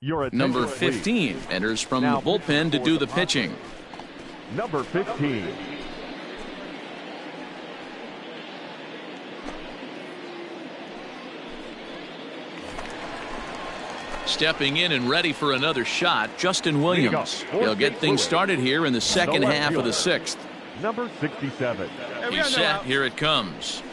Number 15 enters from the bullpen to do the pitching. Number 15. Stepping in and ready for another shot, Justin Williams. He'll get things started here in the second half of the sixth. Number 67. He's set. Here it comes.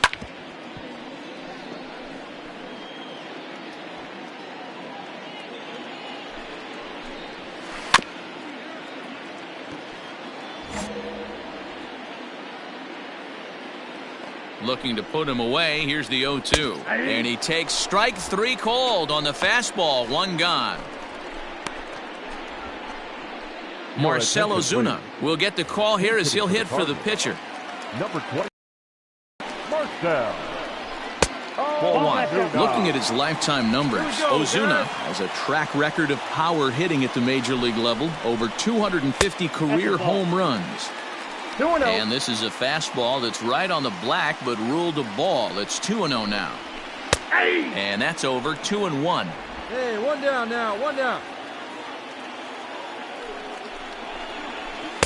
Looking to put him away. Here's the 0-2. And he takes strike three cold on the fastball. One gone. Marcell Ozuna will get the call here as he'll hit for the pitcher. Number 20. Marcell. Ball one. Looking at his lifetime numbers, Ozuna has a track record of power hitting at the major league level. Over 250 career home runs. And this is a fastball that's right on the black but ruled a ball. It's 2-0 now. And that's over. 2-1. Hey, one down now. One down.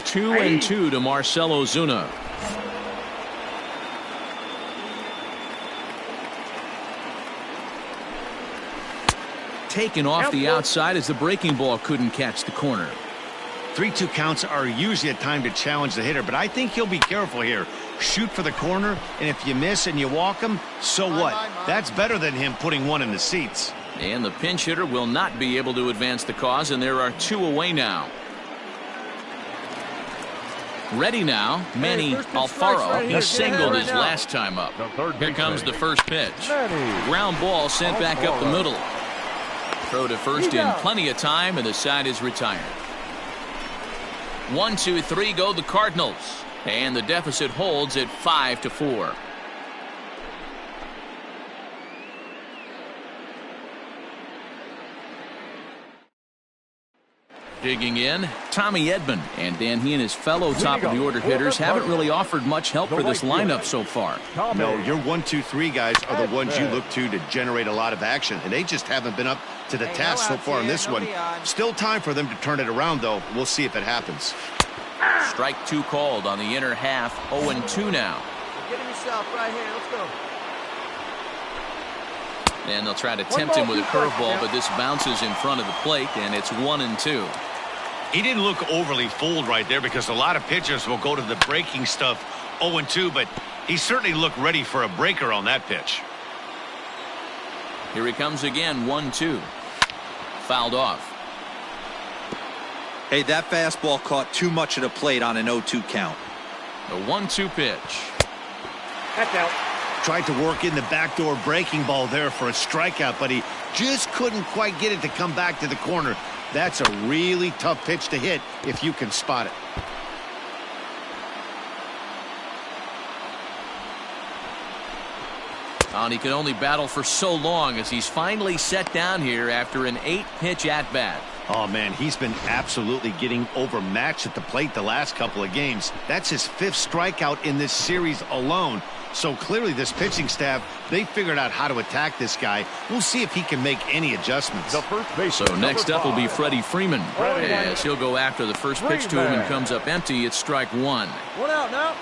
2-2 to Marcell Ozuna. Taken off the outside as the breaking ball couldn't catch the corner. 3-2 counts are usually a time to challenge the hitter, but I think he'll be careful here. Shoot for the corner, and if you miss and you walk him, so what? That's better than him putting one in the seats. And the pinch hitter will not be able to advance the cause, and there are two away now. Ready now, Manny Alfaro. He singled his last time up. Here comes the first pitch. Ground ball sent back up the middle. Throw to first in plenty of time, and the side is retired. 1-2-3 go the Cardinals, and the deficit holds at 5-4. Digging in, Tommy Edman, and Dan, he and his fellow top of the order hitters haven't really offered much help for this lineup so far. No, your 1-2-3 guys are the ones you look to generate a lot of action, and they just haven't been up to the task so far in this one. Still time for them to turn it around, though. We'll see if it happens. Strike two called on the inner half. 0-2 now. Get him yourself right here. Let's go. And they'll try to tempt him with a curveball, but this bounces in front of the plate, and it's 1-2. He didn't look overly fooled right there because a lot of pitchers will go to the breaking stuff 0-2, but he certainly looked ready for a breaker on that pitch. Here he comes again, 1-2. Fouled off. Hey, that fastball caught too much of the plate on an 0-2 count. The 1-2 pitch. That's out. Tried to work in the backdoor breaking ball there for a strikeout, but he just couldn't quite get it to come back to the corner. That's a really tough pitch to hit if you can spot it. And he can only battle for so long as he's finally set down here after an 8-pitch at-bat. Oh, man, he's been absolutely getting overmatched at the plate the last couple of games. That's his 5th strikeout in this series alone. So clearly this pitching staff, they figured out how to attack this guy. We'll see if he can make any adjustments. So next up will be Freddie Freeman. As he'll go after the first pitch to him and comes up empty. It's strike one. One out now.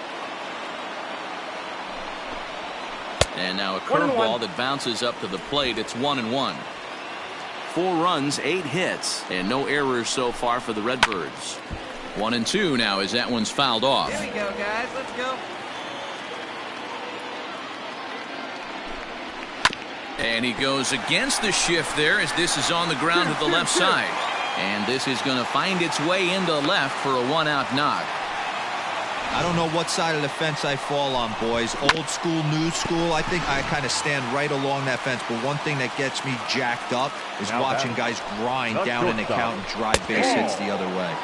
And now a curveball that bounces up to the plate. It's 1-1. 4 runs, 8 hits, and no errors so far for the Redbirds. 1-2 now as that one's fouled off. Here we go, guys. Let's go. And he goes against the shift there as this is on the ground to the left side. And this is going to find its way into left for a 1-out knock. I don't know what side of the fence I fall on, boys. Old school, new school. I think I kind of stand right along that fence. But one thing that gets me jacked up is watching guys grind down in the count and drive base hits the other way.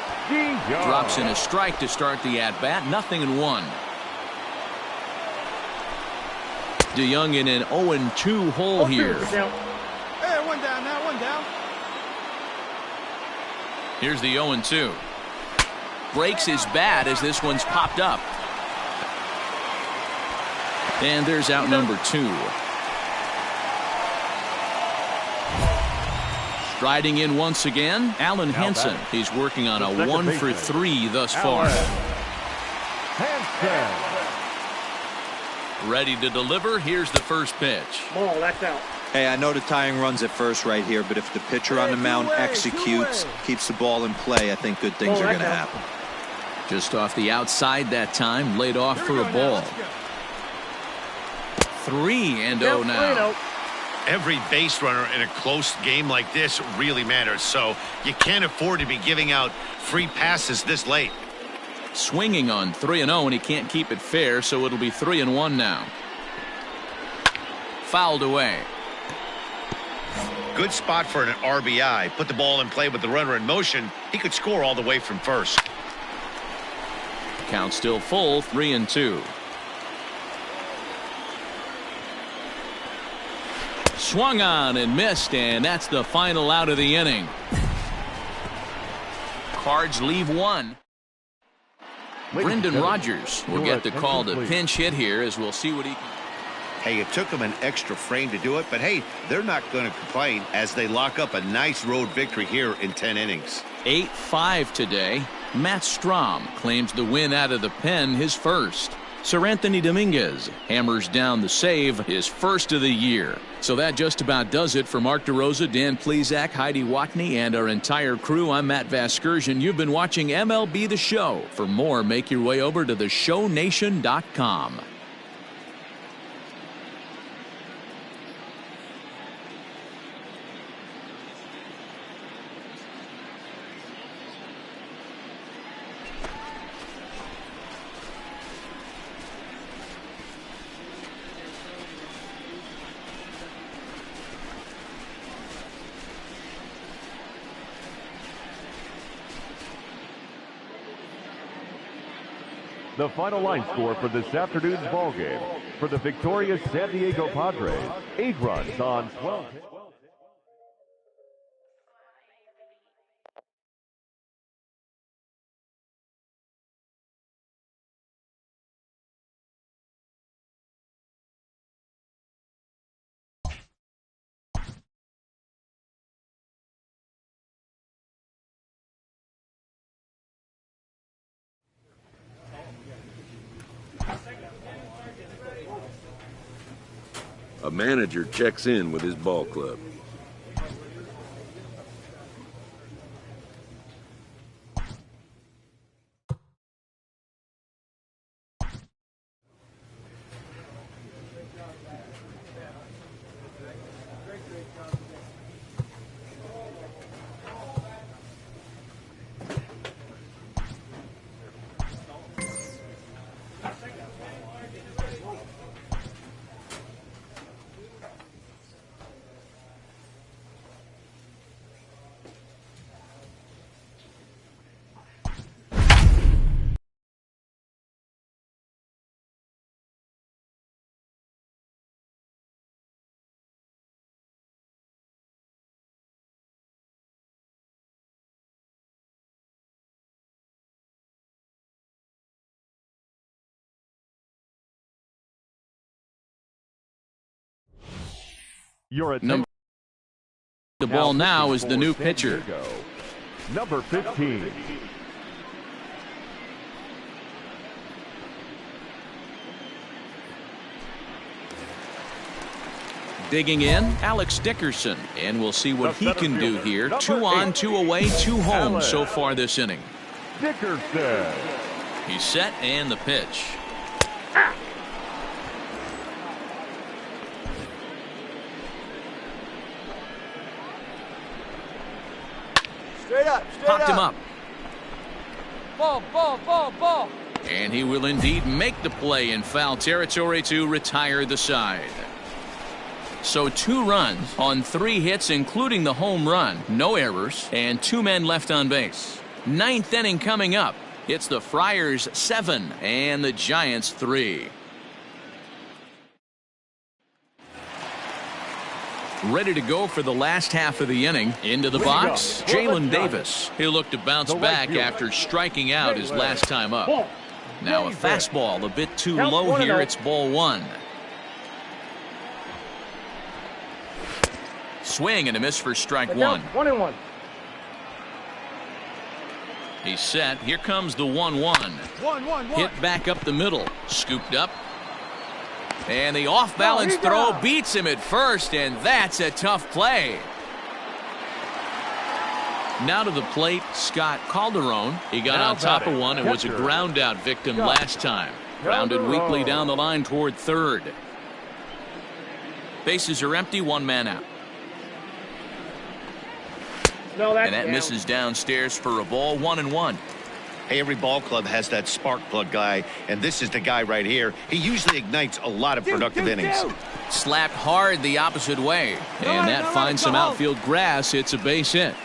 Drops in a strike to start the at-bat. 0-1. DeYoung in an 0-2 hole here. Hey, one down now, one down. Here's the 0-2. Breaks his bat as this one's popped up. And there's out number 2. Striding in once again, Alan Henson. He's working on a 1-for-3 thus far. Ready to deliver. Here's the first pitch. Ball, that's out. Hey, I know the tying runs at first right here, but if the pitcher on the mound executes, keeps the ball in play, I think good things are going to happen. Just off the outside that time, laid off for a ball. 3-0 now. Every base runner in a close game like this really matters, so you can't afford to be giving out free passes this late. Swinging on 3-0, and he can't keep it fair, so it'll be 3-1 now. Fouled away. Good spot for an RBI. Put the ball in play with the runner in motion. He could score all the way from first. Count still full, 3-2. Swung on and missed, and that's the final out of the inning. Cards leave one. Brendan Rodgers will get the call to pinch hit here, as we'll see what he can. Hey, it took them an extra frame to do it, but hey, they're not going to complain as they lock up a nice road victory here in 10 innings. 8-5 today. Matt Strahm claims the win out of the pen, his first. Sir Anthony Dominguez hammers down the save, his first of the year. So that just about does it for Mark DeRosa, Dan Plesac, Heidi Watney, and our entire crew. I'm Matt Vasgersian. You've been watching MLB The Show. For more, make your way over to theshownation.com. The final line score for this afternoon's ballgame for the victorious San Diego Padres, 8 runs on 12 hits. A manager checks in with his ball club. The ball now is the new pitcher. Number 15. Digging in, Alex Dickerson, and we'll see what he can do here. 2 on, 2 away, 2 home so far this inning. Dickerson. He's set, and the pitch. Straight up. Popped him up. Ball. And he will indeed make the play in foul territory to retire the side. So 2 runs on 3 hits, including the home run, no errors, and 2 men left on base. 9th inning coming up. It's the Friars 7 and the Giants 3. Ready to go for the last half of the inning. Into the box, Jalen Davis. He'll look to bounce back after striking out his last time up. Now a fastball a bit too low here. It's ball 1. swing and a miss for strike one. 1-1. He's set. Here comes the 1-1. Hit back up the middle. Scooped up. And the off-balance throw beats him at first, and that's a tough play. Now to the plate, Scott Calderon. He got on top of one and was a ground-out victim last time. Grounded weakly down the line toward third. Bases are empty, one man out. And that misses downstairs for a ball, 1-1. Hey, every ball club has that spark plug guy, and this is the guy right here. He usually ignites a lot of productive innings. Slapped hard the opposite way, and that finds some outfield grass. It's a base hit.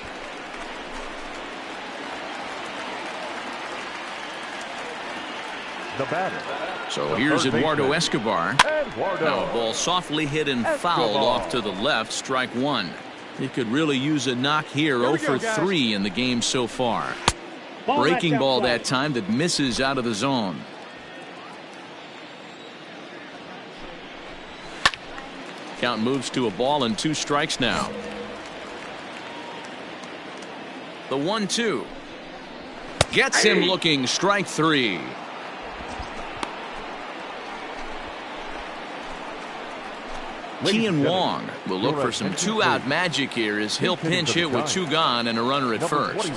The batter. So here's Eduardo Escobar. Now a ball softly hit and fouled off to the left, strike one. He could really use a knock here. 0 for 3 in the game so far. Breaking ball that time that misses out of the zone. Count moves to a ball and 2 strikes now. The 1-2 gets him looking, strike 3. Kian Wong will look for some 2-out magic here as he'll pinch hit with 2 gone and a runner at first.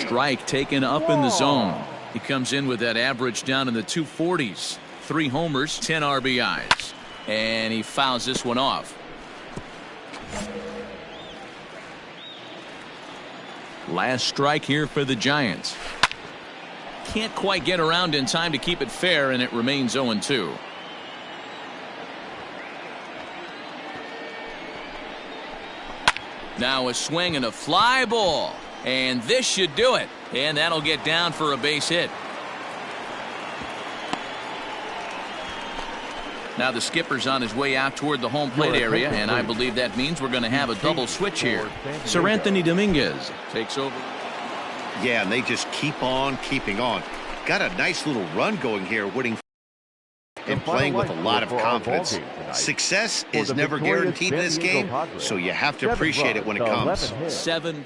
Strike taken up in the zone. He comes in with that average down in the 240s. 3 homers, 10 RBIs. And he fouls this one off. Last strike here for the Giants. Can't quite get around in time to keep it fair, and it remains 0-2. Now a swing and a fly ball. And this should do it. And that'll get down for a base hit. Now the skipper's on his way out toward the home plate area, and I believe that means we're going to have a double switch here. Sir Anthony Dominguez takes over. Yeah, and they just keep on keeping on. Got a nice little run going here, winning and playing with a lot of confidence. Success is never guaranteed in this game, so you have to appreciate it when it comes. 7.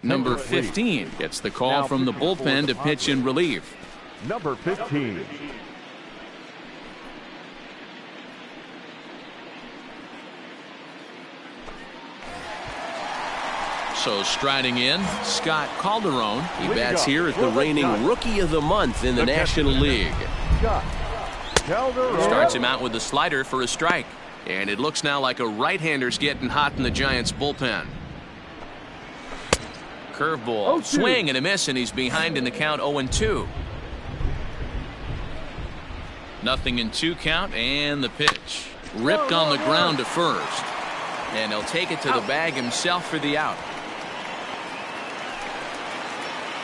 Number 15 gets the call from the bullpen to pitch in relief. Number 15. So striding in, Scott Calderon. He bats here as the reigning Rookie of the Month in the National League. Starts him out with the slider for a strike. And it looks now like a right-hander's getting hot in the Giants bullpen. Curveball, swing and a miss, and he's behind in the count 0-2. Nothing in 2 count, and the pitch. Ripped on the ground to first. And he'll take it to the bag himself for the out.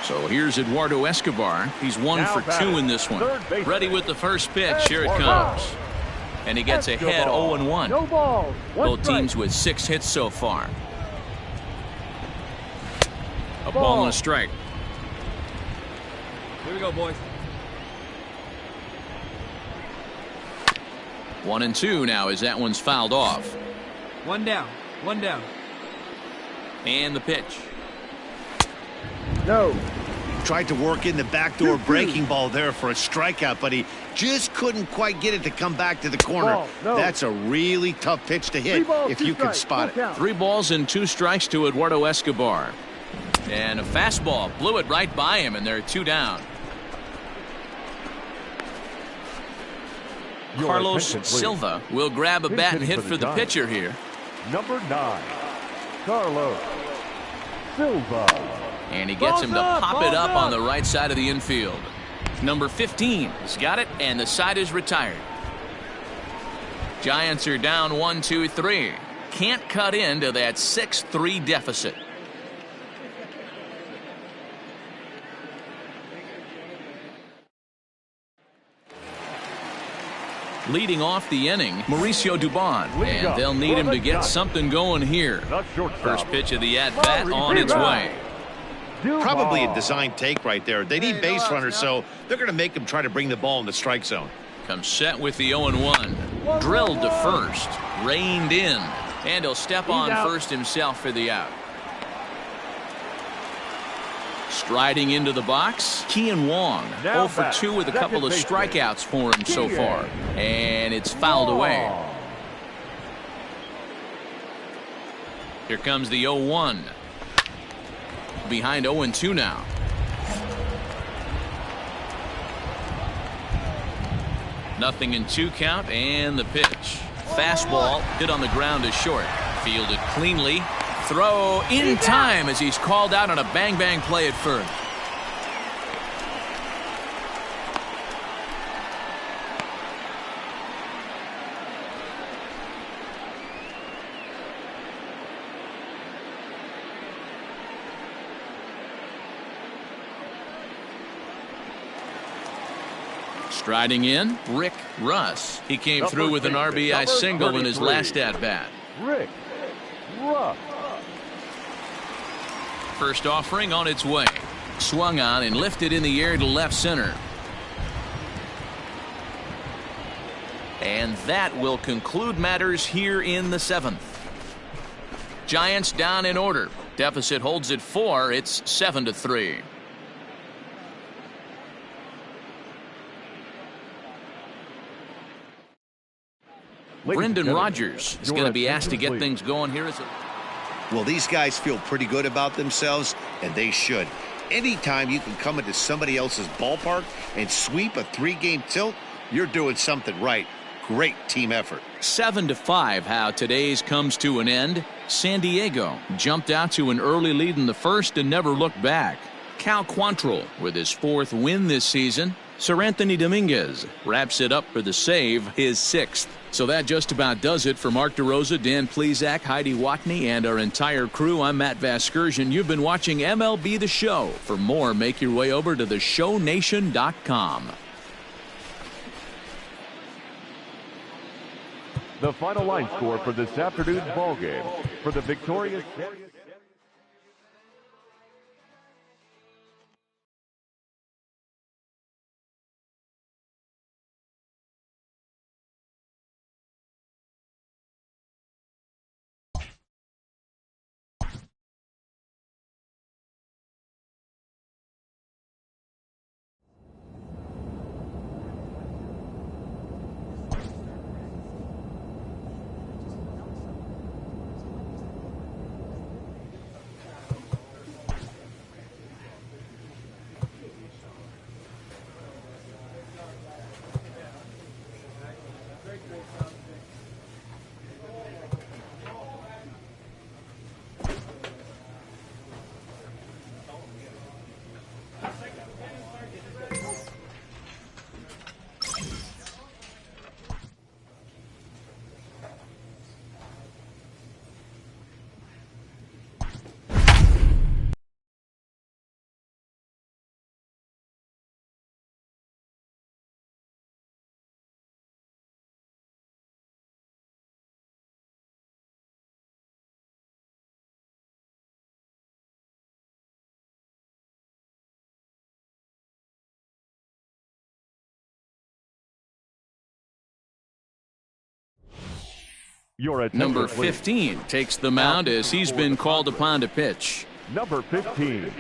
So here's Eduardo Escobar. He's 1 for 2 in this one. Ready with the first pitch. Here it comes. And he gets ahead 0-1. Both teams with 6 hits so far. A ball and a strike. Here we go, boys. 1-2 now as that one's fouled off. One down. And the pitch. No. Tried to work in the backdoor breaking ball there for a strikeout, but he just couldn't quite get it to come back to the corner. Ball, no. That's a really tough pitch to hit if you can spot it. 3 balls and 2 strikes to Eduardo Escobar. And a fastball blew it right by him, and there are 2 down. Carlos Silva will grab a bat and hit for the pitcher here. Number 9, Carlos Silva. And he gets him to pop it up on the right side of the infield. Number 15 has got it, and the side is retired. Giants are down 1-2-3. Can't cut into that 6-3 deficit. Leading off the inning, Mauricio Dubon, and they'll need him to get something going here. First pitch of the at-bat on its way. Probably a design take right there. They need base runners, so they're going to make him try to bring the ball in the strike zone. Comes set with the 0-1. Drilled to first. Reined in. And he'll step on first himself for the out. Striding into the box, Kian Wong. 0 for 2 with a couple of strikeouts for him so far. And it's fouled away. Here comes the 0-1. Behind 0-2 now. Nothing in 2 count, and the pitch. Fastball hit on the ground is short. Fielded cleanly. Throw in time as he's called out on a bang-bang play at first. Striding in, Rick Russ. He came through with an RBI single in his last at-bat. Rick Russ. First offering on its way. Swung on and lifted in the air to left center. And that will conclude matters here in the 7th. Giants down in order. Deficit holds at 4. It's 7-3. Brendan Rodgers is going to be asked to get things going here. Well, these guys feel pretty good about themselves, and they should. Anytime you can come into somebody else's ballpark and sweep a 3-game tilt, you're doing something right. Great team effort. 7-5 how today's comes to an end. San Diego jumped out to an early lead in the first and never looked back. Cal Quantrill with his 4th win this season. Sir Anthony Dominguez wraps it up for the save, his 6th. So that just about does it for Mark DeRosa, Dan Plesac, Heidi Watney, and our entire crew. I'm Matt Vasgersian. You've been watching MLB The Show. For more, make your way over to theshownation.com. The final line score for this afternoon's ballgame for the victorious Your attention, Number please. 15 takes the mound as he's been called upon to pitch. Number 15.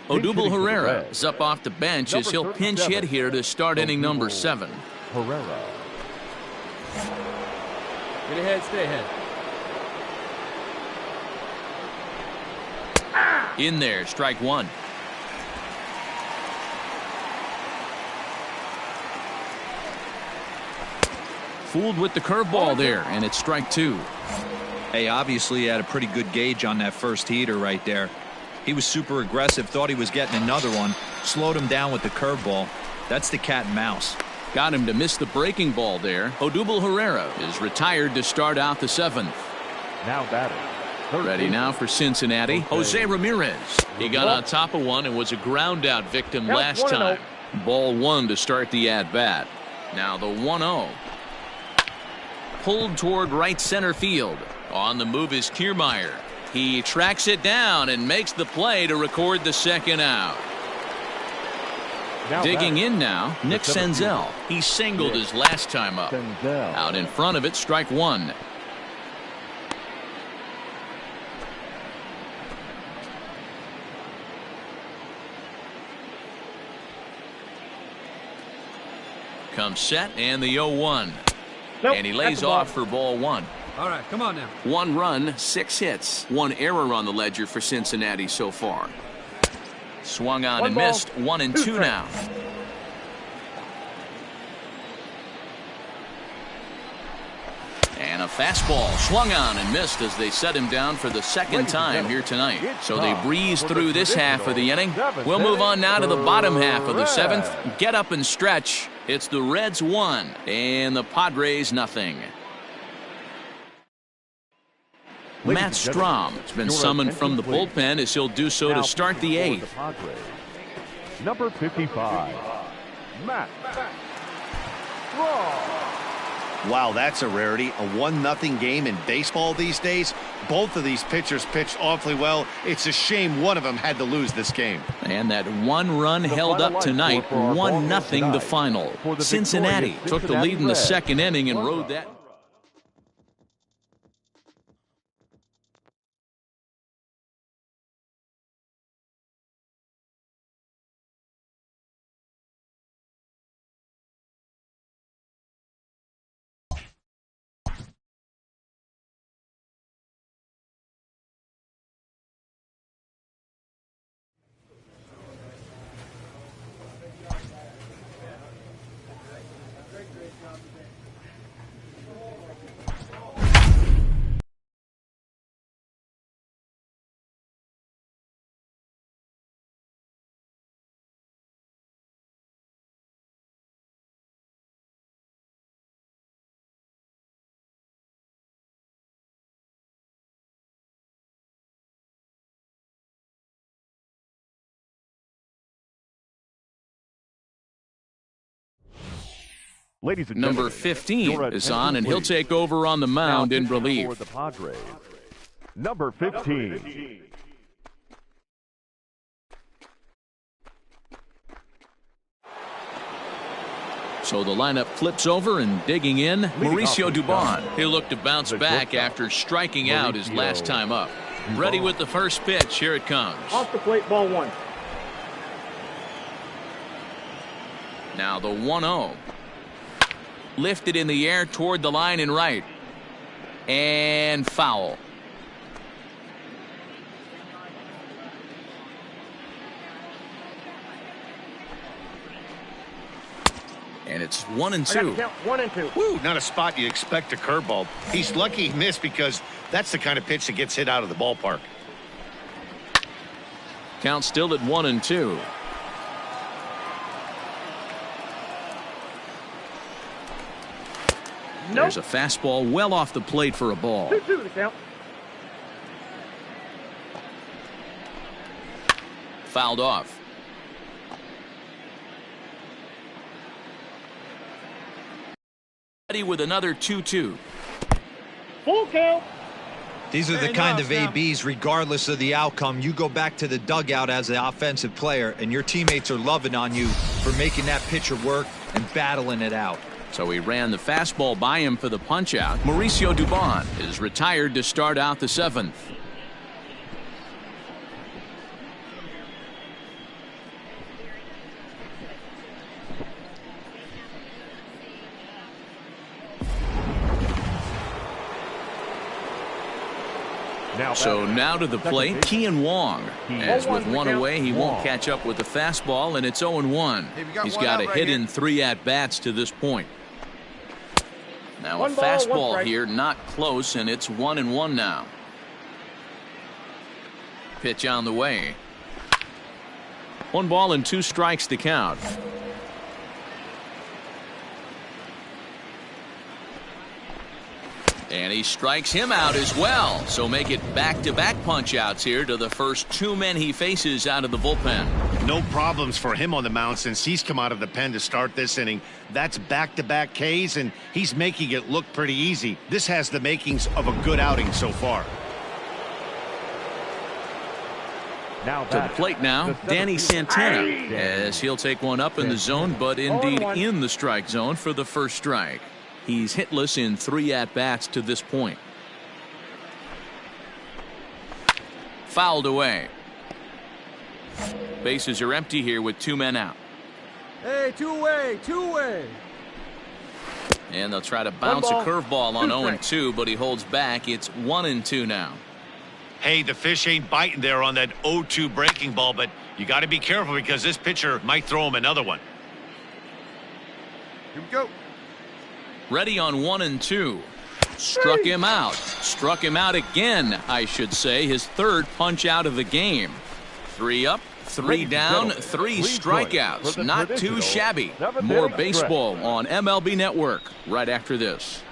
Odubel Herrera is up off the bench as he'll pinch hit here to start inning number 7. Herrera. Get ahead, stay ahead. In there, strike one. Fooled with the curveball there, and it's strike two. Hey, obviously he had a pretty good gauge on that first heater right there. He was super aggressive, thought he was getting another one, slowed him down with the curveball. That's the cat and mouse. Got him to miss the breaking ball there. Odubel Herrera is retired to start out the 7th. Now batting. Ready now for Cincinnati, Jose Ramirez. He got on top of one and was a ground out victim last time. Ball one to start the at-bat. Now the 1-0. Pulled toward right center field. On the move is Kiermaier. He tracks it down and makes the play to record the second out. Digging in now, Nick Senzel. He singled his last time up. Out in front of it, strike one. Comes set and the 0-1. And he lays off for ball one. All right, come on now. 1 run, 6 hits. 1 error on the ledger for Cincinnati so far. Swung on and missed. 1-2 now. And a fastball swung on and missed as they set him down for the second time here tonight. So they breeze through this half of the inning. We'll move on now to the bottom half of the 7th. Get up and stretch. It's the Reds 1 and the Padres nothing. Matt Strom has been summoned from the bullpen as he'll do so to start the 8th. Number 55, Matt Strom. Wow, that's a rarity. A 1-0 game in baseball these days. Both of these pitchers pitched awfully well. It's a shame one of them had to lose this game. And that 1 run held up tonight. 1-0 the final. Cincinnati took the lead in the second inning and rode that. Ladies and Number gentlemen, 15 is on, and he'll take over on the mound in relief. For the Padres, number 15. So the lineup flips over, and digging in, Mauricio Dubon. He'll look to bounce back after striking out his last time up. Ready with the first pitch. Here it comes. Off the plate, ball one. Now the 1-0. Lifted in the air toward the line and right. And foul. And it's 1-2. Count 1-2. Woo, not a spot you expect a curveball. He's lucky he missed because that's the kind of pitch that gets hit out of the ballpark. Count still at 1-2. There's a fastball well off the plate for a ball. 2-2 the count. Fouled off. Ready with another 2-2. Full count. These are the kind of ABs, regardless of the outcome, you go back to the dugout as an offensive player, and your teammates are loving on you for making that pitcher work and battling it out. So he ran the fastball by him for the punch-out. Mauricio Dubon is retired to start out the 7th. So now to the plate, Kian Wong. As with one away, he won't catch up with the fastball, and it's 0-1. He's got a hit in 3 at-bats to this point. Now a fastball here, not close, and it's 1-1 now. Pitch on the way. 1 ball and 2 strikes to count. And he strikes him out as well. So make it back-to-back punch-outs here to the first 2 men he faces out of the bullpen. No problems for him on the mound since he's come out of the pen to start this inning. That's back-to-back Ks, and he's making it look pretty easy. This has the makings of a good outing so far. Now to the plate now, Danny Santana, as he'll take one up in the zone, but indeed in the strike zone for the first strike. He's hitless in 3 at-bats to this point. Fouled away. Bases are empty here with 2 men out. Hey, two-way. And they'll try to bounce a curveball on 0-2, but he holds back. It's 1-2 now. Hey, the fish ain't biting there on that 0-2 breaking ball, but you got to be careful because this pitcher might throw him another one. Here we go. Ready on 1-2. Struck him out. Struck him out again, I should say. His 3rd punch out of the game. 3 up, 3 down, 3 strikeouts. Not too shabby. More baseball on MLB Network right after this.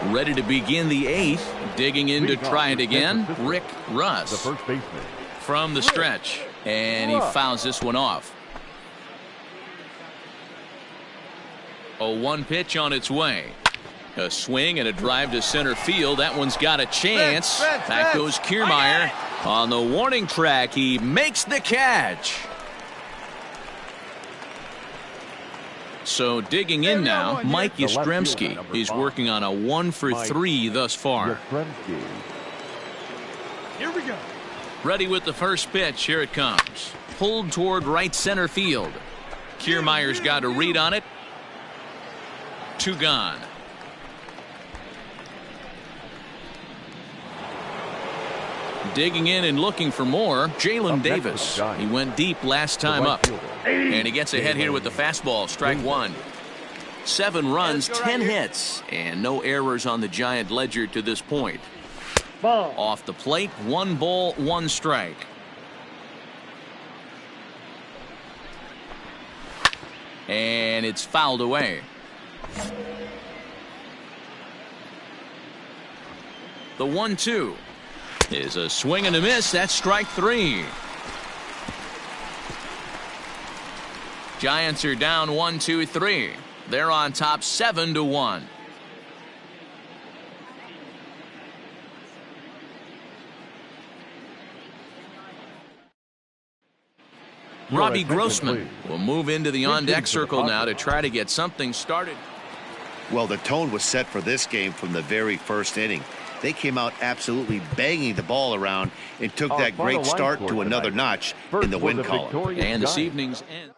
Ready to begin the 8th. Digging in to try it again, Rick Russ. The first baseman. From the stretch, and he fouls this one off. 0-1 pitch on its way. A swing and a drive to center field. That one's got a chance. Back goes Kiermaier on the warning track. He makes the catch. So digging in now, Mike Yastrzemski. He's working on a 1 for 3 thus far. Here we go. Ready with the first pitch. Here it comes. Pulled toward right center field. Kiermaier's got a read on it. 2 gone. Digging in and looking for more, Jalen Davis. He went deep last time up. And he gets ahead here with the fastball. Strike 1. 7 runs, 10 hits, and no errors on the Giant ledger to this point. Ball. Off the plate, 1 ball, 1 strike. And it's fouled away. The 1-2 is a swing and a miss. That's strike 3. Giants are down 1-2-3. They're on top 7-1. Robbie Grossman will move into the on-deck circle now to try to get something started. Well, the tone was set for this game from the very first inning. They came out absolutely banging the ball around and took that great start to another notch in the win column. And this evening's end.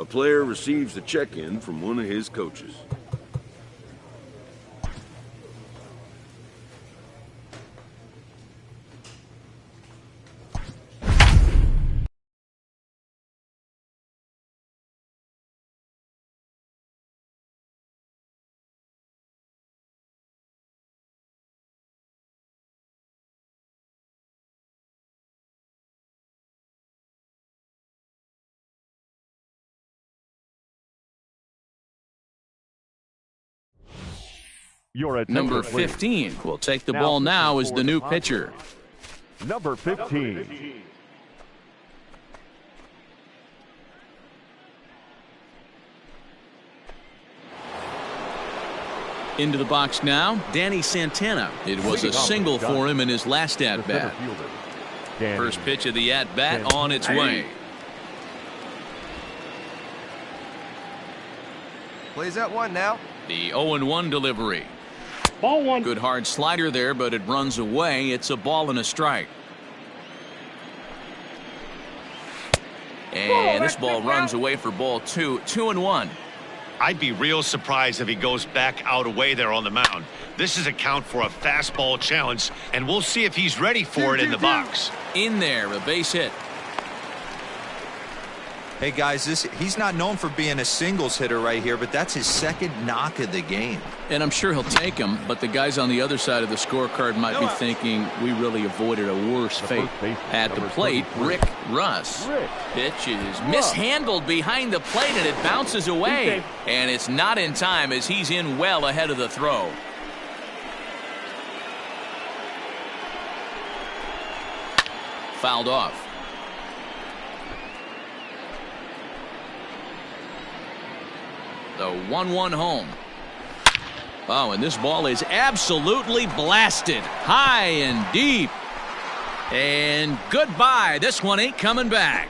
A player receives a check-in from one of his coaches. Your attention, Number please. 15 will take the ball now as the new pitcher. Number 15. Into the box now, Danny Santana. It was a single for him in his last at-bat. First pitch of the at-bat on its way. Plays that one now. The 0-1 delivery. Ball one. Good hard slider there, but it runs away. It's a ball and a strike. And this ball runs away for ball 2. 2-1. I'd be real surprised if he goes back out away there on the mound. This is a count for a fastball challenge, and we'll see if he's ready for it in the box. In there, a base hit. Hey guys, he's not known for being a singles hitter right here, but that's his second knock of the game. And I'm sure he'll take him, but the guys on the other side of the scorecard might be thinking we really avoided a worse fate. At the plate, Rick Russ. Pitch is mishandled behind the plate, and it bounces away. And it's not in time as he's in well ahead of the throw. Fouled off. The 1-1 home. Oh, and this ball is absolutely blasted. High and deep. And goodbye. This one ain't coming back.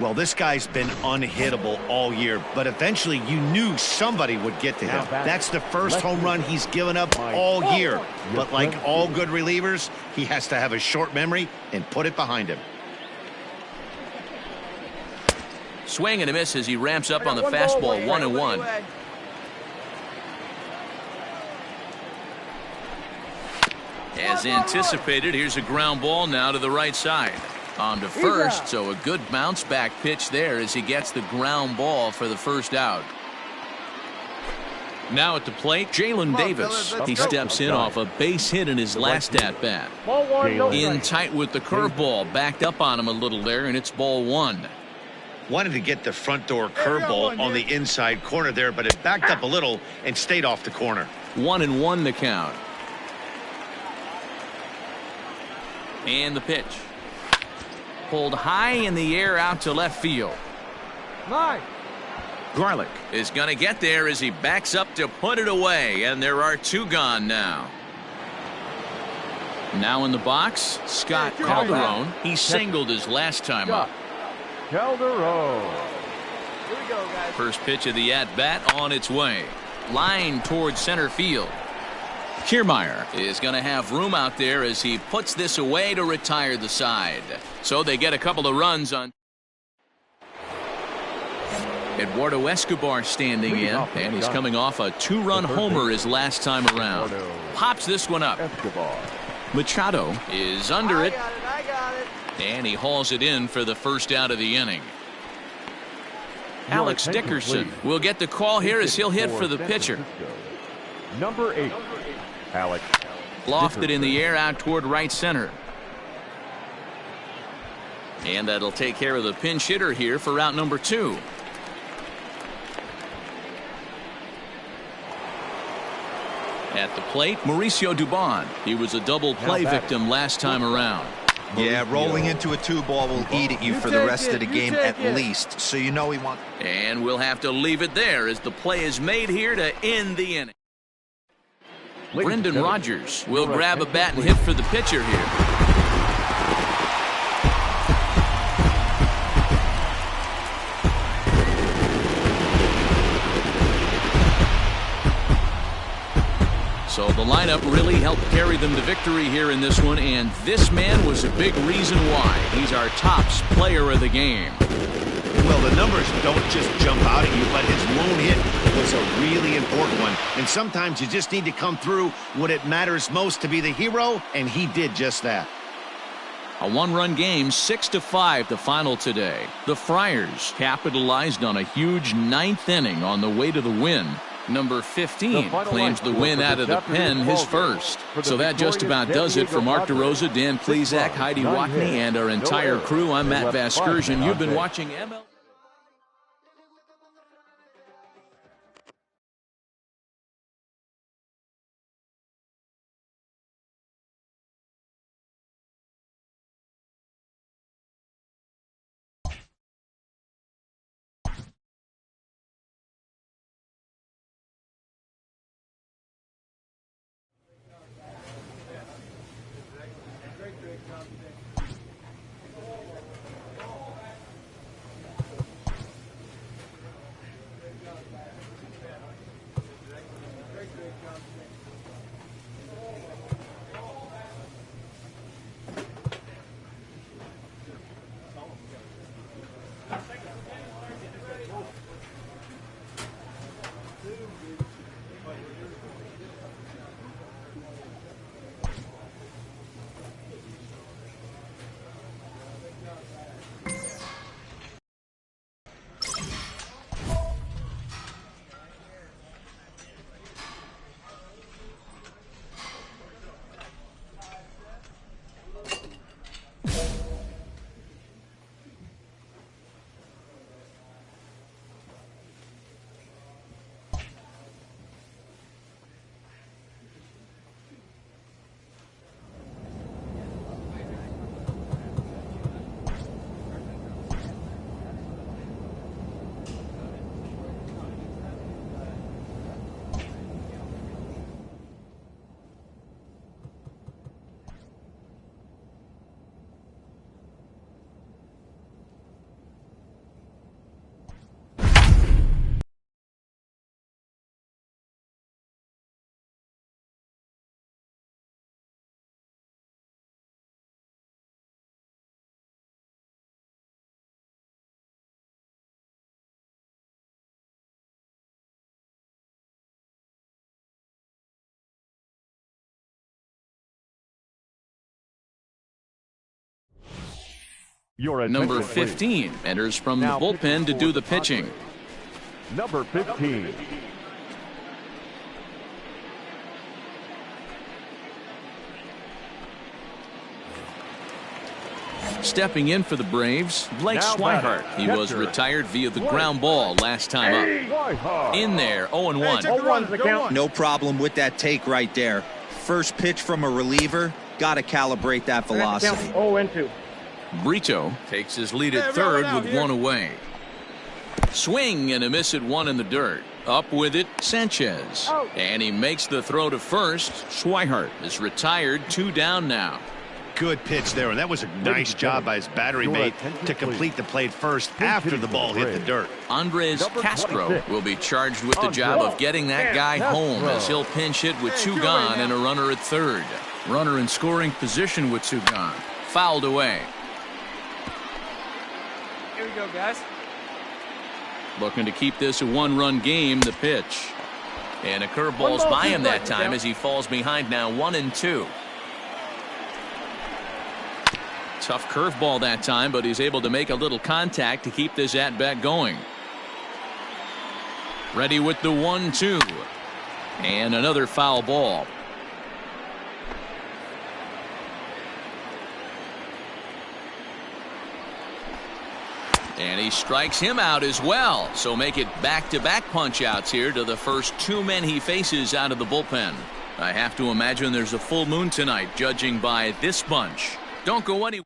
Well, this guy's been unhittable all year, but eventually you knew somebody would get to him. That's the first home run he's given up all year. But like all good relievers, he has to have a short memory and put it behind him. Swing and a miss as he ramps up on the fastball. 1-1. As anticipated, here's a ground ball now to the right side. On to first, so a good bounce back pitch there as he gets the ground ball for the first out. Now at the plate, Jalen Davis. He steps in off a base hit in his last at-bat. In tight with the curveball, backed up on him a little there, and it's ball 1. Wanted to get the front door curveball on the inside corner there, but it backed up a little and stayed off the corner. 1-1 the count. And the pitch. Pulled high in the air out to left field. Garlick is going to get there as he backs up to put it away, and there are 2 gone now. Now in the box, Scott Calderon. He singled his last time up. Calderon. Here we go, guys. First pitch of the at-bat on its way. Line towards center field. Kiermaier is going to have room out there as he puts this away to retire the side. So they get a couple of runs on. Eduardo Escobar standing in, and he's coming off a 2-run homer his last time around. Pops this one up. Machado is under it. I got it. And he hauls it in for the first out of the inning. Alex Dickerson will get the call here as he'll hit for the pitcher. Number 8. Alex. Lofted in the air out toward right center. And that'll take care of the pinch hitter here for out number 2. At the plate, Mauricio Dubon. He was a double play victim last time around. Yeah, rolling into a 2-ball will eat at you for the rest of the game at least, so you know he wants. And we'll have to leave it there as the play is made here to end the inning. Brendan Rodgers will grab a bat and hit for the pitcher here. So the lineup really helped carry them to victory here in this one, and this man was a big reason why. He's our top player of the game. Well, the numbers don't just jump out at you, but his lone hit was a really important one. And sometimes you just need to come through when it matters most to be the hero, and he did just that. A one-run game, 6-5 the final today. The Friars capitalized on a huge ninth inning on the way to the win. Number 15 claims the win out of the pen, his first. So that just about does it for Mark DeRosa, Dan Plesac, Heidi Watney, and our entire crew. I'm Matt Vasgersian. You've been watching MLB. Number 15 enters from the bullpen to do the pitching. Number 15. Stepping in for the Braves, Blake Swihart. He was retired via the ground ball last time up. In there, 0-1. No problem with that take right there. First pitch from a reliever, got to calibrate that velocity. 0-2. Brito takes his lead at third with one away. Swing and a miss at one in the dirt. Up with it, Sanchez. And he makes the throw to first. Swihart is retired, 2 down now. Good pitch there, and that was a nice job by his battery mate to complete the play first after the ball hit the dirt. Andres Castro will be charged with the job of getting that guy home as he'll pinch hit with 2 gone and a runner at third. Runner in scoring position with 2 gone. Fouled away. Here we go, guys. Looking to keep this a 1-run game, the pitch. And a curveball's by him that time as he falls behind now 1-2. Tough curveball that time, but he's able to make a little contact to keep this at-bat going. Ready with the 1-2. And another foul ball. And he strikes him out as well. So make it back-to-back punch-outs here to the first 2 men he faces out of the bullpen. I have to imagine there's a full moon tonight, judging by this bunch. Don't go anywhere.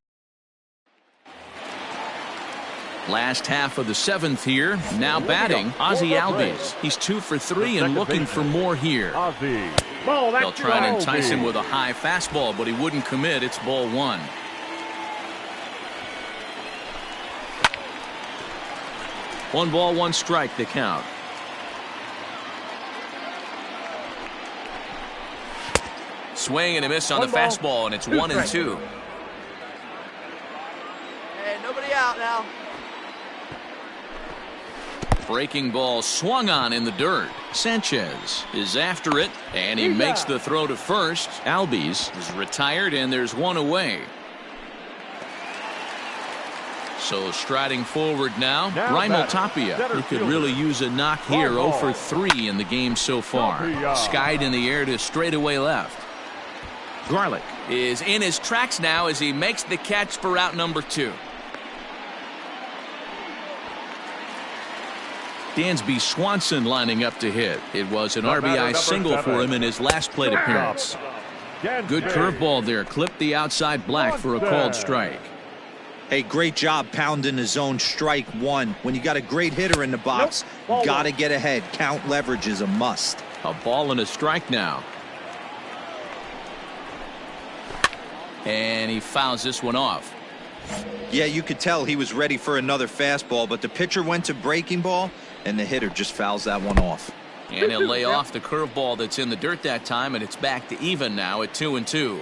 Last half of the 7th here. Now batting, Ozzie Albies. He's 2 for 3 and looking for more here. They'll try and entice him with a high fastball, but he wouldn't commit. It's ball 1. One ball, 1 strike, the count. Swing and a miss on the fastball, and it's 1-2. Hey, nobody out now. Breaking ball swung on in the dirt. Sanchez is after it, and he makes the throw to first. Albies is retired, and there's one away. So striding forward now Raimel Tapia, who could really use a knock here. 0 for 3 in the game so far. Skied in the air to straightaway left. Garlick is in his tracks now as he makes the catch for out number 2. Dansby Swanson lining up to hit. It was an RBI single for him in his last plate appearance. Good curveball there. Clipped the outside black for a called strike. Hey, great job pounding his own strike 1. When you got a great hitter in the box, you got to get ahead. Count leverage is a must. A ball and a strike now. And he fouls this one off. Yeah, you could tell he was ready for another fastball, but the pitcher went to breaking ball, and the hitter just fouls that one off. And he'll lay off the curveball that's in the dirt that time, and it's back to even now at 2-2.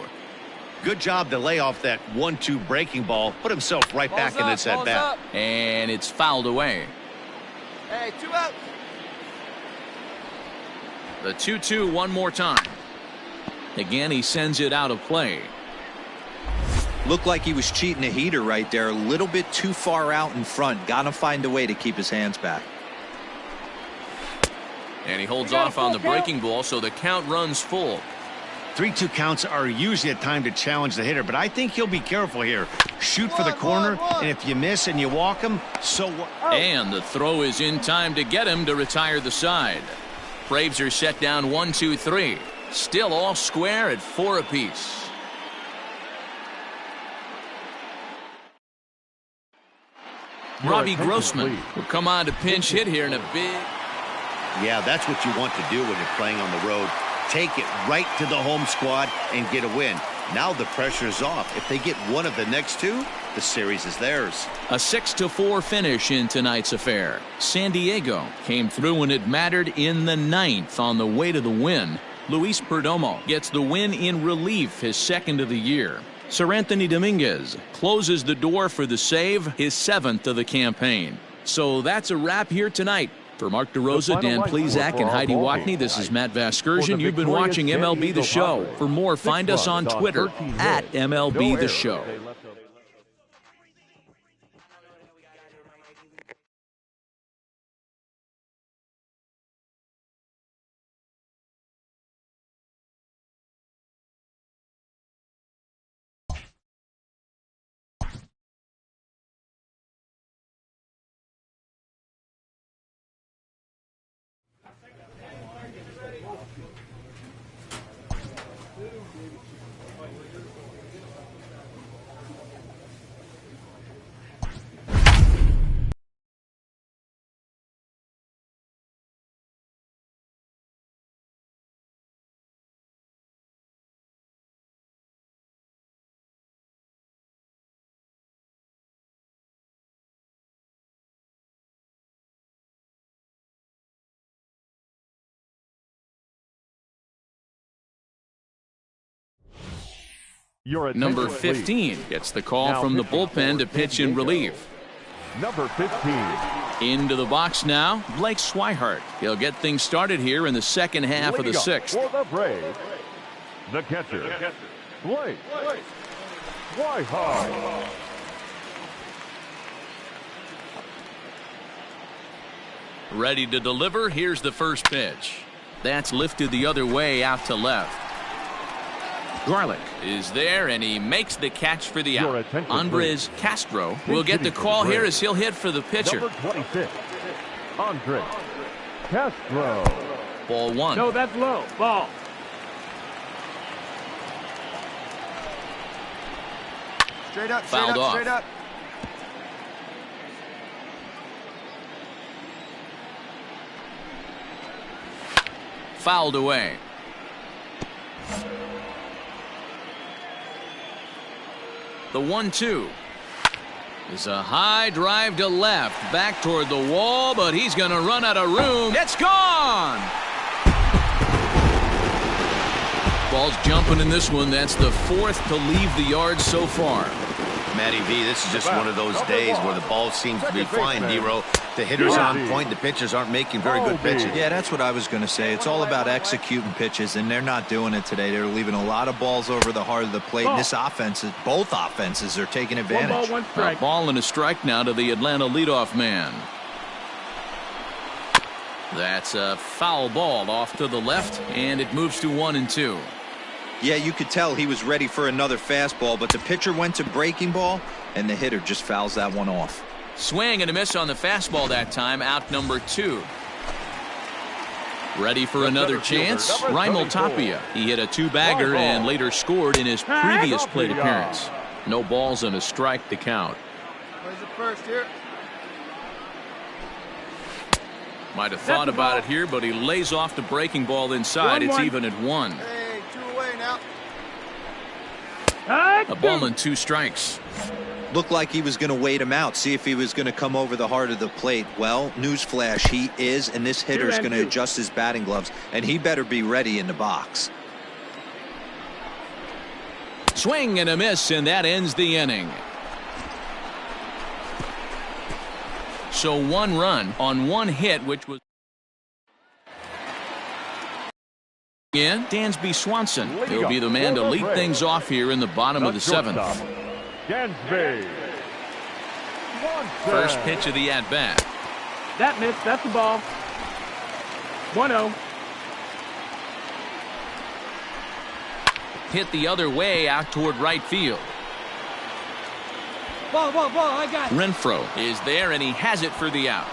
Good job to lay off that 1-2 breaking ball. Put himself right back in this at bat. And it's fouled away. Hey, 2 outs. The 2-2 one more time. Again, he sends it out of play. Looked like he was cheating a heater right there. A little bit too far out in front. Got to find a way to keep his hands back. And he holds off on the breaking ball, so the count runs full. 3-2 counts are usually a time to challenge the hitter, but I think he'll be careful here. Shoot for the corner, and if you miss and you walk him, so what? And the throw is in time to get him to retire the side. Braves are set down 1-2-3. Still all square at 4 apiece. Robbie Grossman will come on to pinch hit here in a big... Yeah, that's what you want to do when you're playing on the road. Take it right to the home squad and get a win. Now the pressure's off. If they get one of the next 2, the series is theirs. A 6-4 finish in tonight's affair. San Diego came through when it mattered in the 9th on the way to the win. Luis Perdomo gets the win in relief, his 2nd of the year. Sir Anthony Dominguez closes the door for the save, his 7th of the campaign. So that's a wrap here tonight. For Mark DeRosa, Dan Plesac, and Heidi Watney, this is Matt Vasgersian. You've been watching MLB The Show. For more, find us on Twitter at MLB The Show. Number 15 gets the call from the bullpen to pitch in relief. Number 15. Into the box now, Blake Swihart. He'll get things started here in the second half of the 6th. For the Braves, the catcher, Blake Swihart. Ready to deliver. Here's the first pitch. That's lifted the other way out to left. Garlick is there, and he makes the catch for the out. Andres Castro will get the call here as he'll hit for the pitcher. Number 26, Andres Castro. Ball 1. No, that's low. Ball. Straight up, straight Fouled up, off. straight up. Fouled away. The 1-2 is a high drive to left, back toward the wall, but he's going to run out of room. It's gone. Ball's jumping in this one. That's the 4th to leave the yard so far. Matty V, this is just one of those days where the ball seems to be flying, Nero. The hitters are on point, the pitchers aren't making very good pitches. Yeah, that's what I was going to say. It's all about executing pitches, and they're not doing it today. They're leaving a lot of balls over the heart of the plate, and this offense, both offenses are taking advantage. A ball and a strike now to the Atlanta leadoff man. That's a foul ball off to the left, and it moves to 1-2. Yeah, you could tell he was ready for another fastball, but the pitcher went to breaking ball, and the hitter just fouls that one off. Swing and a miss on the fastball that time, out number 2. Ready for another chance? Raimel Tapia. He hit a 2-bagger and later scored in his previous plate appearance. No balls and a strike to count. Plays it first here. Might have thought about it here, but he lays off the breaking ball inside. It's even at 1. Hey, 2 away now. A ball and 2 strikes. Looked like he was going to wait him out, see if he was going to come over the heart of the plate. Well, newsflash, he is, and this hitter's going to adjust his batting gloves, and he better be ready in the box. Swing and a miss, and that ends the inning. So 1 run on 1 hit, which was in Dansby Swanson. He'll be the man to lead things off here in the bottom of the 7th. Dansby. First pitch of the at-bat. That missed. That's the ball. 1-0. Hit the other way out toward right field. Ball, I got it. Renfroe is there, and he has it for the out.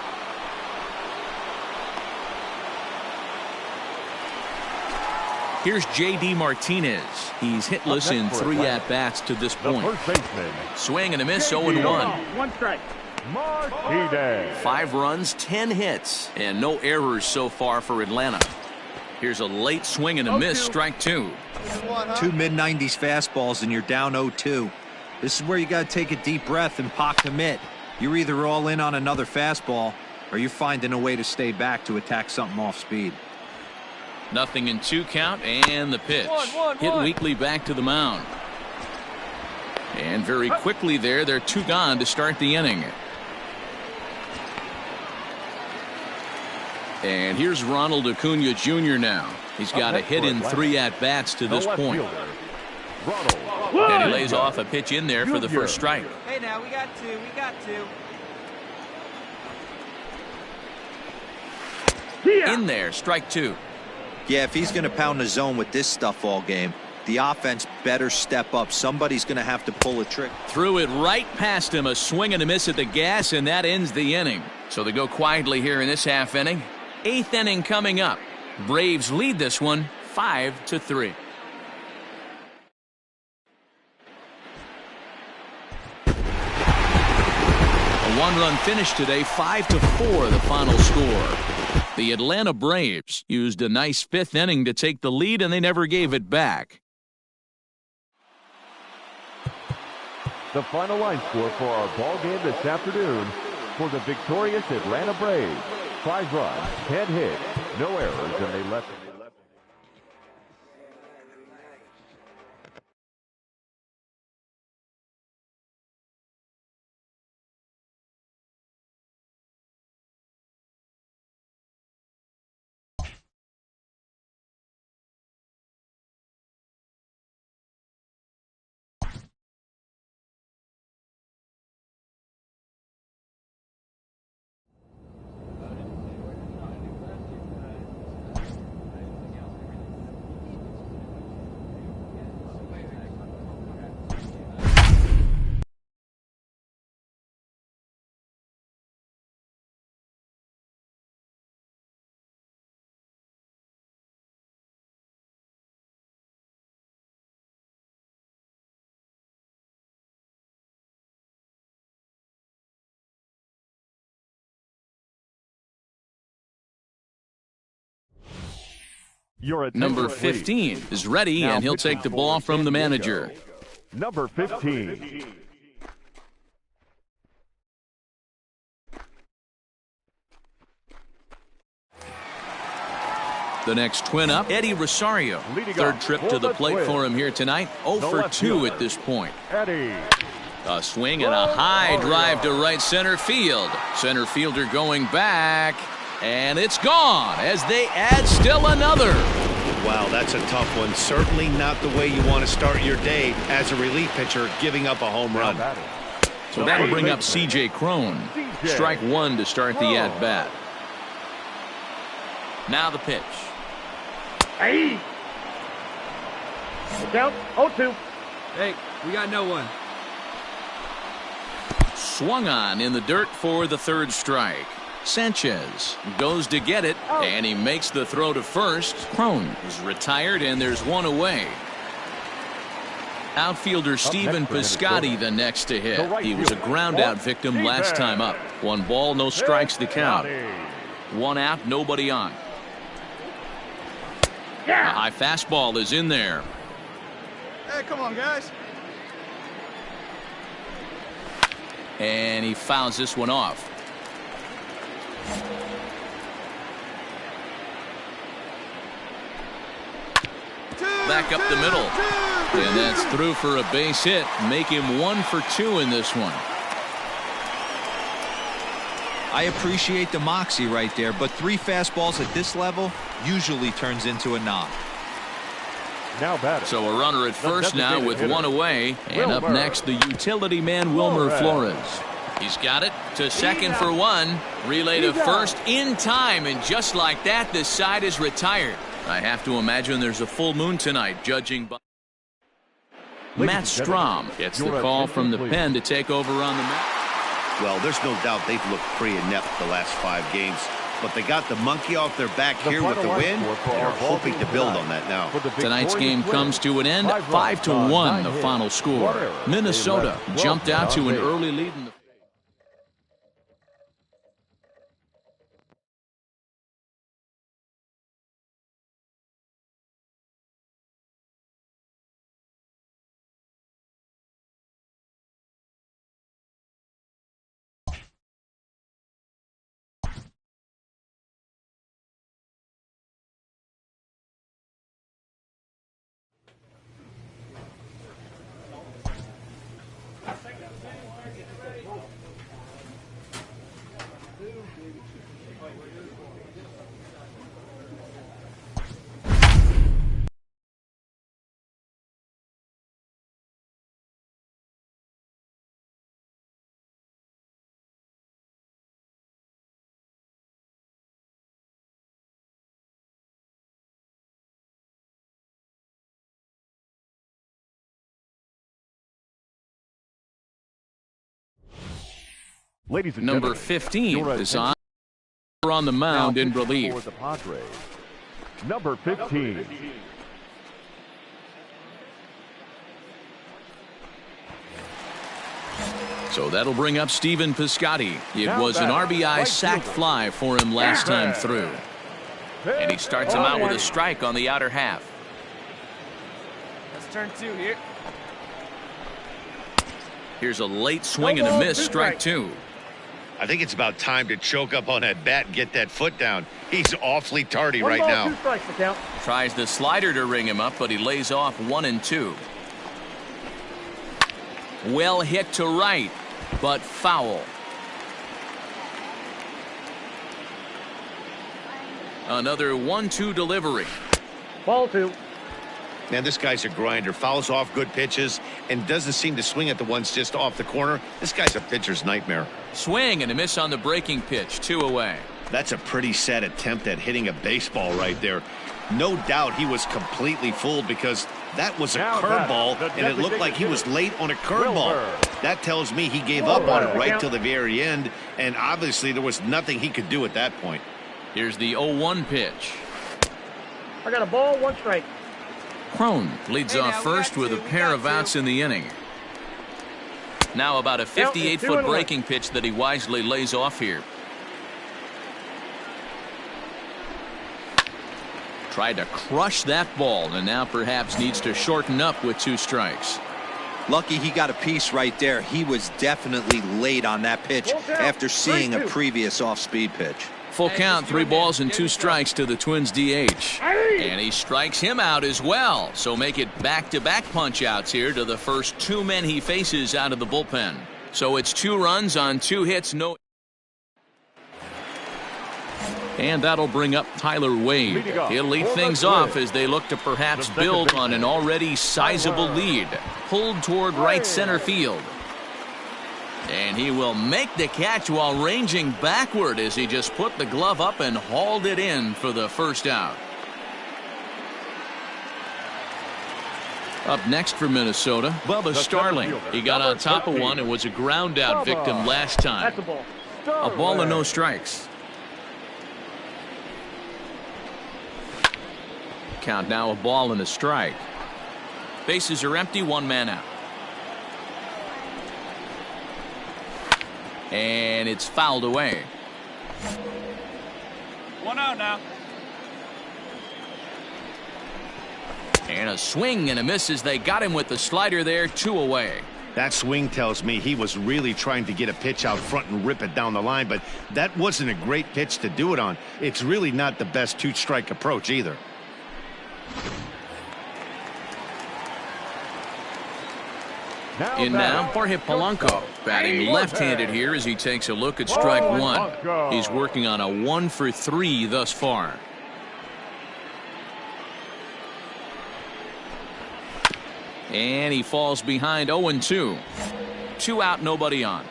Here's J.D. Martinez. He's hitless in 3 at-bats to this point. Swing and a miss, 0-1. 1 strike. Martinez. 5 runs, 10 hits, and no errors so far for Atlanta. Here's a late swing and a miss, strike 2. 2 mid-90s fastballs, and you're down 0-2. This is where you got to take a deep breath and pot commit. You're either all in on another fastball, or you're finding a way to stay back to attack something off speed. 0-2 count, and the pitch. Hit weakly back to the mound. And very quickly there, they're 2 gone to start the inning. And here's Ronald Acuna Jr. now. He's got a hit in 3 at-bats to this point. And he lays off a pitch in there for the first strike. Hey, now, we got 2. In there, strike 2. Yeah, if he's going to pound the zone with this stuff all game, the offense better step up. Somebody's going to have to pull a trick. Threw it right past him, a swing and a miss at the gas, and that ends the inning. So they go quietly here in this half inning. 8th inning coming up. Braves lead this one 5-3. A 1-run finish today, 5-4 the final score. The Atlanta Braves used a nice 5th inning to take the lead, and they never gave it back. The final line score for our ball game this afternoon for the victorious Atlanta Braves. 5 runs, 10 hits, no errors, and they left. Number 15 is ready, and he'll take the ball from the manager. Number 15. The next twin up, Eddie Rosario. 3rd trip to the plate for him here tonight. 0 for 2 at this point. Eddie. A swing and a high drive to right center field. Center fielder going back, and it's gone as they add still another. Wow, that's a tough one. Certainly not the way you want to start your day as a relief pitcher, giving up a home run. So that'll bring up C.J. Cron. Strike one to start the at-bat. Now the pitch. Hey. Count 0-2. Hey, we got no one. Swung on in the dirt for the third strike. Sanchez goes to get it, and he makes the throw to first. Cron is retired, and there's one away. Outfielder Stephen Piscotty the next to hit. He was a ground-out victim last time up. 1 ball, no strikes to count. 1 out, nobody on. A high fastball is in there. Hey, come on, guys. And he fouls this one off. Back up the middle. And that's through for a base hit. Make him 1 for 2 in this one. I appreciate the moxie right there, but 3 fastballs at this level usually turns into a knock. Now batter. So a runner at first now with 1 away. And up next, the utility man, Wilmer Flores. He's got it to second for 1. Relay to first in time. And just like that, the side is retired. I have to imagine there's a full moon tonight, judging by. Matt Strom gets the call from the pen to take over on the mound. Well, there's no doubt they've looked pretty inept the last 5 games. But they got the monkey off their back here with the win. They're hoping to build on that now. Tonight's game comes to an end. 5-1 the final score. Minnesota jumped out to an early lead in the Ladies and number gentlemen, 15 is on the mound in relief. For the Padres, number 15. So that'll bring up Stephen Piscotty. It was an RBI sac fly for him last time through. And he starts him out with a strike on the outer half. Let's turn 2 here. Here's a late swing and a miss, strike 2. I think it's about time to choke up on that bat and get that foot down. He's awfully tardy right 1 ball, now. 2 strikes to count. Tries the slider to ring him up, but he lays off 1 and 2. Well hit to right, but foul. Another 1-2 delivery. Ball 2. Man, this guy's a grinder. Fouls off good pitches and doesn't seem to swing at the ones just off the corner. This guy's a pitcher's nightmare. Swing and a miss on the breaking pitch, 2 away. That's a pretty sad attempt at hitting a baseball right there. No doubt he was completely fooled because that was a curveball and it looked like he was late on a curveball. That tells me he gave up on it right till the very end, and obviously there was nothing he could do at that point. Here's the 0-1 pitch. I got a ball, 1 strike. Cron leads off first with a pair of outs in the inning. Now about a 58-foot breaking pitch that he wisely lays off here. Tried to crush that ball and now perhaps needs to shorten up with 2 strikes. Lucky he got a piece right there. He was definitely late on that pitch after seeing a previous off-speed pitch. Full count, 3 balls and 2 strikes to the Twins DH. And he strikes him out as well. So make it back-to-back punch-outs here to the first 2 men he faces out of the bullpen. So it's 2 runs on 2 hits, no. And that'll bring up Tyler Wade. He'll lead things off as they look to perhaps build on an already sizable lead. Pulled toward right center field. And he will make the catch while ranging backward as he just put the glove up and hauled it in for the first out. Up next for Minnesota, Bubba Starling. He got on top of one and was a ground out victim last time. A ball and no strikes. Count now, a ball and a strike. Bases are empty, 1 man out. And it's fouled away. 1 out now. And a swing and a miss as they got him with the slider there, 2 away. That swing tells me he was really trying to get a pitch out front and rip it down the line, but that wasn't a great pitch to do it on. It's really not the best 2-strike approach either. In now, Jorge Polanco, batting left-handed here as he takes a look at strike 1. He's working on a 1 for 3 thus far. And he falls behind 0-2. 2 out, nobody on.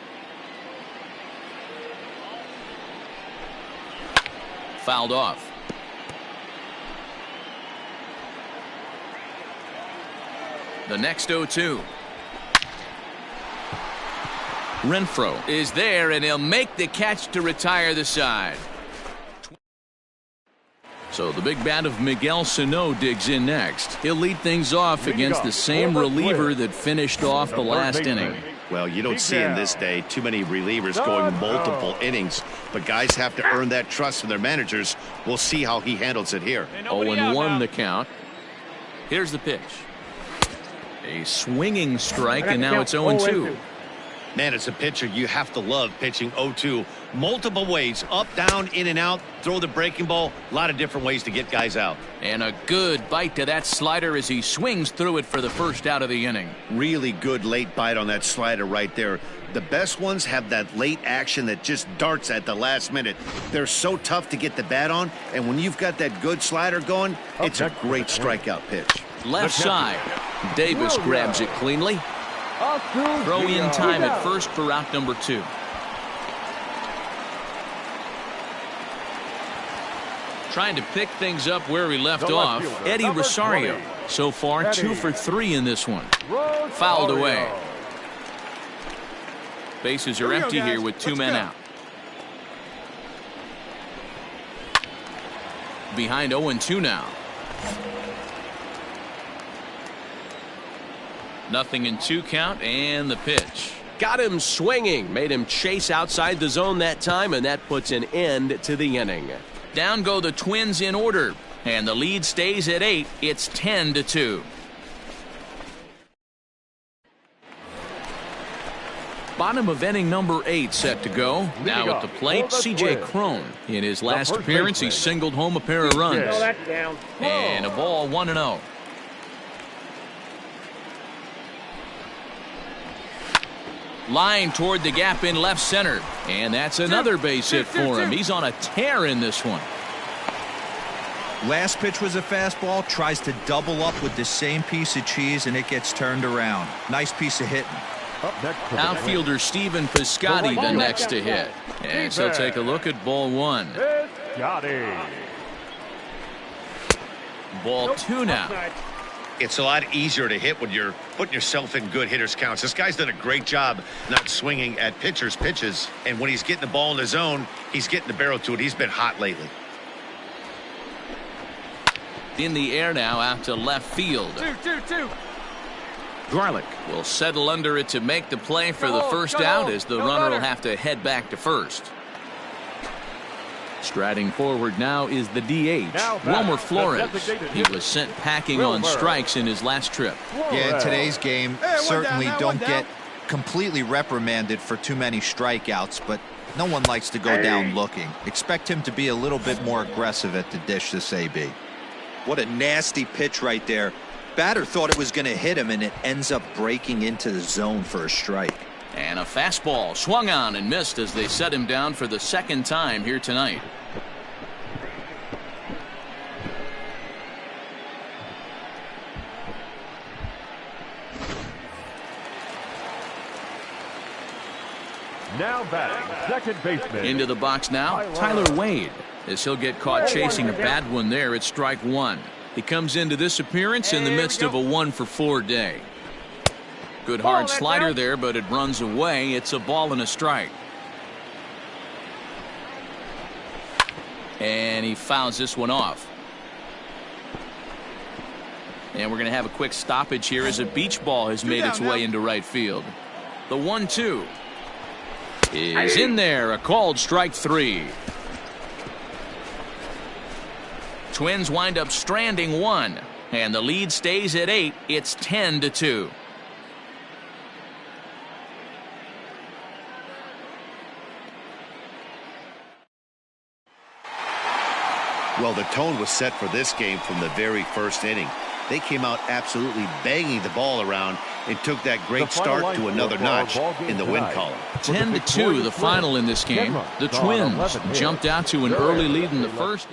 Fouled off. The next 0-2. Renfroe is there, and he'll make the catch to retire the side. So the big bat of Miguel Sano digs in next. He'll lead things off against the same reliever that finished off the last inning. Well, you don't see in this day too many relievers going multiple innings, but guys have to earn that trust from their managers. We'll see how he handles it here. 0-1 the count. Here's the pitch. A swinging strike, and now it's 0-2. Man, as a pitcher, you have to love pitching 0-2 multiple ways, up, down, in and out, throw the breaking ball, a lot of different ways to get guys out. And a good bite to that slider as he swings through it for the first out of the inning. Really good late bite on that slider right there. The best ones have that late action that just darts at the last minute. They're so tough to get the bat on, and when you've got that good slider going, it's a great strikeout pitch. Left side. Davis grabs it cleanly. Throw in time at first for route number 2. Trying to pick things up where he left off, Eddie Rosario. So far 2 for 3 in this one. Fouled away. Bases are empty here with 2 men out. Behind 0-2 now. Nothing in 2 count, and the pitch. Got him swinging, made him chase outside the zone that time, and that puts an end to the inning. Down go the Twins in order, and the lead stays at 8. It's 10-2. Bottom of inning number 8 set to go. Now at the plate, C.J. Cron. In his last appearance, he singled home a pair of runs. And a ball, 1-0. Line toward the gap in left center. And that's another base hit for him. He's on a tear in this one. Last pitch was a fastball. Tries to double up with the same piece of cheese, and it gets turned around. Nice piece of hitting. Outfielder Stephen Piscotty the next to hit. And so take a look at ball 1. Ball 2 now. It's a lot easier to hit when you're putting yourself in good hitters counts. This guy's done a great job not swinging at pitchers' pitches. And when he's getting the ball in the zone, he's getting the barrel to it. He's been hot lately. In the air now out to left field. 2-2-2. Garlick will settle under it to make the play for the first out as the runner will have to head back to first. Striding forward now is the DH, Wilmer Flores. He was sent packing on strikes in his last trip. Yeah, in today's game, certainly don't get completely reprimanded for too many strikeouts, but no one likes to go down looking. Expect him to be a little bit more aggressive at the dish this AB. What a nasty pitch right there. Batter thought it was going to hit him, and it ends up breaking into the zone for a strike. And a fastball swung on and missed as they set him down for the second time here tonight. Now batting, second baseman. Into the box now, Tyler Wade, as he'll get caught chasing a bad one there at strike one. He comes into this appearance in the midst of a 1-for-4 day. Good hard slider there, but it runs away. It's a ball and a strike. And he fouls this one off. And we're going to have a quick stoppage here as a beach ball has made its way into right field. The 1-2 is in there, a called strike three. Twins wind up stranding one, and the lead stays at 8. It's 10-2. Well, the tone was set for this game from the very first inning. They came out absolutely banging the ball around and took that great start to another notch in the win column. 10-2, the final in this game. The Twins jumped out to an early lead in the first.